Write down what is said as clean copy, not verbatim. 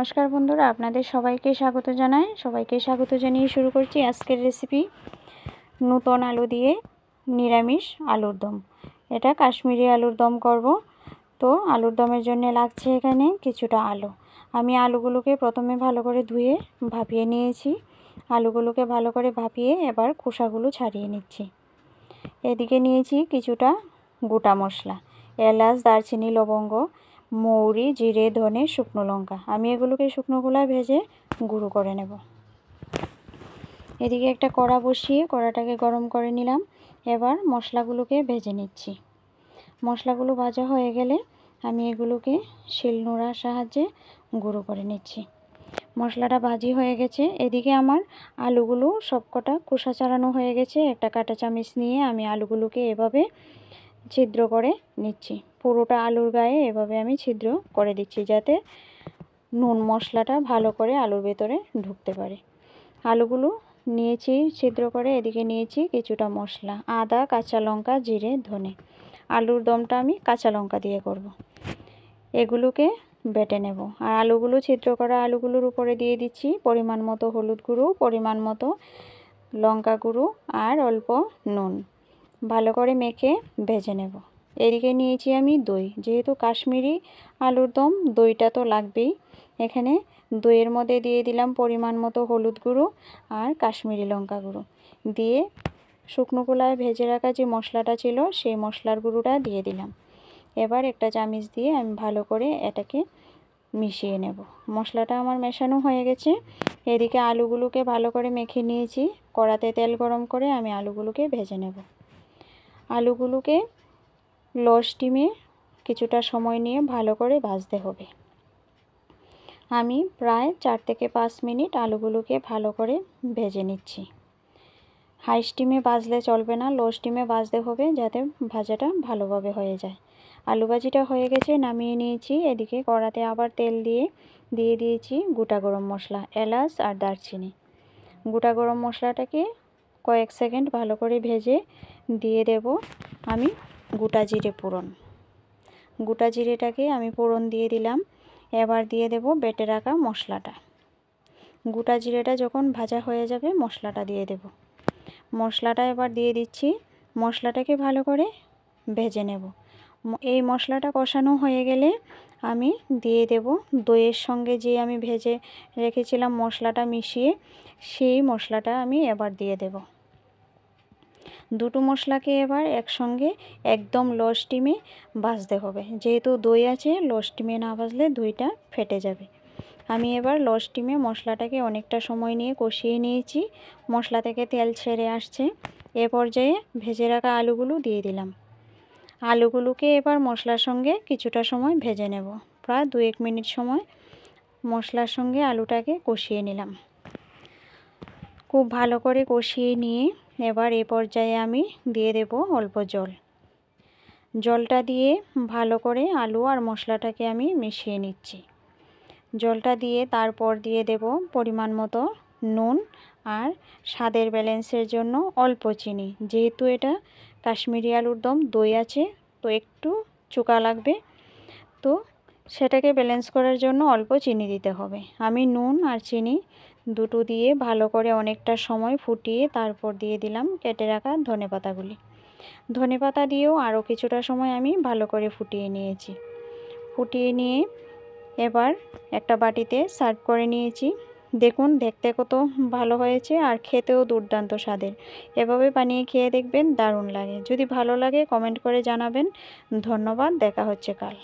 নমস্কার বন্ধুরা, আপনাদের সবাইকে স্বাগত জানিয়ে শুরু করছি আজকের রেসিপি। নতুন আলু দিয়ে নিরামিষ আলুর দম। এটা কাশ্মীরি আলুর দম করব। তো আলুর দমের জন্য লাগছে এখানে কিছুটা আলু। আমি আলুগুলোকে প্রথমে ভালো করে ধুয়ে ভাপিয়ে নিয়েছি। আলুগুলোকে ভালো করে ভাপিয়ে এবার খোসাগুলো ছাড়িয়ে নিচ্ছি। এদিকে নিয়েছি কিছুটা গোটা মশলা, এলাচ, দারচিনি, লবঙ্গ, মৌরি, জিরে, ধনে, শুকনো লঙ্কা। আমি এগুলোকে শুকনো খোলায় ভেজে গুঁড়ো করে নেব। এদিকে একটা কড়া বসিয়ে কড়াটাকে গরম করে নিলাম। এবার মশলাগুলোকে ভেজে নিচ্ছি। মশলাগুলো ভাজা হয়ে গেলে আমি এগুলোকে শিলনোড়ার সাহায্যে গুঁড়ো করে নিচ্ছি। মশলাটা ভাজি হয়ে গেছে। এদিকে আমার আলুগুলো সবকটা খোসা ছাড়ানো হয়ে গেছে। একটা কাঁটা চামচ নিয়ে আমি আলুগুলোকে এভাবে ছিদ্র করে নিচ্ছি। পুরোটা আলুর গায়ে এভাবে আমি ছিদ্র করে দিচ্ছি, যাতে নুন মশলাটা ভালো করে আলুর ভেতরে ঢুকতে পারে। আলুগুলো নিয়েছি ছিদ্র করে। এদিকে নিয়েছি কিছুটা মশলা, আদা, কাঁচা লঙ্কা, জিরে, ধনে। আলুর দমটা আমি কাঁচা লঙ্কা দিয়ে করব। এগুলোকে বেটে নেব। আর আলুগুলো ছিদ্র করা আলুগুলোর উপরে দিয়ে দিচ্ছি পরিমাণ মতো হলুদ গুঁড়ো, পরিমাণ মতো লঙ্কা গুঁড়ো আর অল্প নুন। ভালো করে মেখে ভেজে নেব। এদিকে নিয়েছি আমি দই। যেহেতু কাশ্মীরি আলুর দম, দইটা তো লাগবেই। এখানে দইয়ের মধ্যে দিয়ে দিলাম পরিমাণ মতো হলুদ গুঁড়ো আর কাশ্মীরি লঙ্কা গুঁড়ো দিয়ে শুকনো খোলায় ভেজে রাখা যে মশলাটা ছিল সেই মশলার গুঁড়োটা দিয়ে দিলাম। এবার একটা চামচ দিয়ে আমি ভালো করে এটাকে মিশিয়ে নেব। মশলাটা আমার মেশানো হয়ে গেছে। এদিকে আলুগুলোকে ভালো করে মেখে নিয়েছি। কড়াতে তেল গরম করে আমি আলুগুলোকে ভেজে নেব। আলুগুলোকে লো স্টিমে কিছুটা সময় নিয়ে ভালো করে ভাজতে হবে। আমি প্রায় 4 থেকে 5 মিনিট আলুগুলোকে ভালো করে ভেজে নিচ্ছি। হাই স্টিমে ভাজলে চলবে না, লো স্টিমে ভাজতে হবে, যাতে ভাজাটা ভালোভাবে হয়ে যায়। আলু ভাজিটা হয়ে গেছে, নামিয়ে নিয়েছি। এদিকে কড়াতে আবার তেল দিয়ে দিয়েছি গোটা গরম মশলা, এলাচ আর দারচিনি। গোটা গরম মশলাটাকে কয়েক সেকেন্ড ভালো করে ভেজে দিয়ে দেব আমি গোটা জিরে ফোড়ন। গোটা জিরেটাকে আমি ফোড়ন দিয়ে দিলাম। এবার দিয়ে দেব বেটে রাখা মশলাটা। গোটা জিরেটা যখন ভাজা হয়ে যাবে মশলাটা দিয়ে দেব। মশলাটা এবার দিয়ে দিচ্ছি। মশলাটাকে ভালো করে ভেজে নেব। এই মশলাটা কষানো হয়ে গেলে আমি দিয়ে দেব দইয়ের সঙ্গে যে আমি ভেজে রেখেছিলাম মশলাটা মিশিয়ে, সেই মশলাটা আমি এবার দিয়ে দেব। দুটো মশলাকে এবার একসঙ্গে একদম লো স্টিমে ভাজতে হবে। যেহেতু দই আছে, লো স্টিমে না ভাজলে দইটা ফেটে যাবে। আমি এবার লো স্টিমে মশলাটাকে অনেকটা সময় নিয়ে কষিয়ে নিয়েছি। মশলা থেকে তেল ছেড়ে আসছে। এ পর্যায়ে ভেজে রাখা আলুগুলো দিয়ে দিলাম। আলুগুলোকে এবার মশলার সঙ্গে কিছুটা সময় ভেজে নেব। প্রায় 2-1 মিনিট সময় মশলার সঙ্গে আলুটাকে কষিয়ে নিলাম। খুব ভালো করে কষিয়ে নিয়ে এবার এ পর্যায়ে আমি দিয়ে দেব অল্প জল। জলটা দিয়ে ভালো করে আলু আর মশলাটাকে আমি মিশিয়ে নিচ্ছি। জলটা দিয়ে তারপর দিয়ে দেব পরিমাণ মতো নুন আর স্বাদের ব্যালেন্সের জন্য অল্প চিনি। যেহেতু এটা কাশ্মীরি আলুর দম, দই আছে, তো একটু চোকা লাগবে, তো সেটাকে ব্যালেন্স করার জন্য অল্প চিনি দিতে হবে। আমি নুন আর চিনি দুটো দিয়ে ভালো করে অনেকটা সময় ফুটিয়ে তারপর দিয়ে দিলাম কেটে রাখা ধনেপাতাগুলি। ধনেপাতা দিয়েও আরও কিছুটা সময় আমি ভালো করে ফুটিয়ে নিয়েছি। ফুটিয়ে নিয়ে এবার একটা বাটিতে সার্ভ করে নিয়েছি। দেখুন দেখতে কত ভালো হয়েছে আর খেতেও দুর্দান্ত স্বাদের। এভাবে বানিয়ে খেয়ে দেখবেন, দারুণ লাগে। যদি ভালো লাগে কমেন্ট করে জানাবেন। ধন্যবাদ, দেখা হচ্ছে কাল।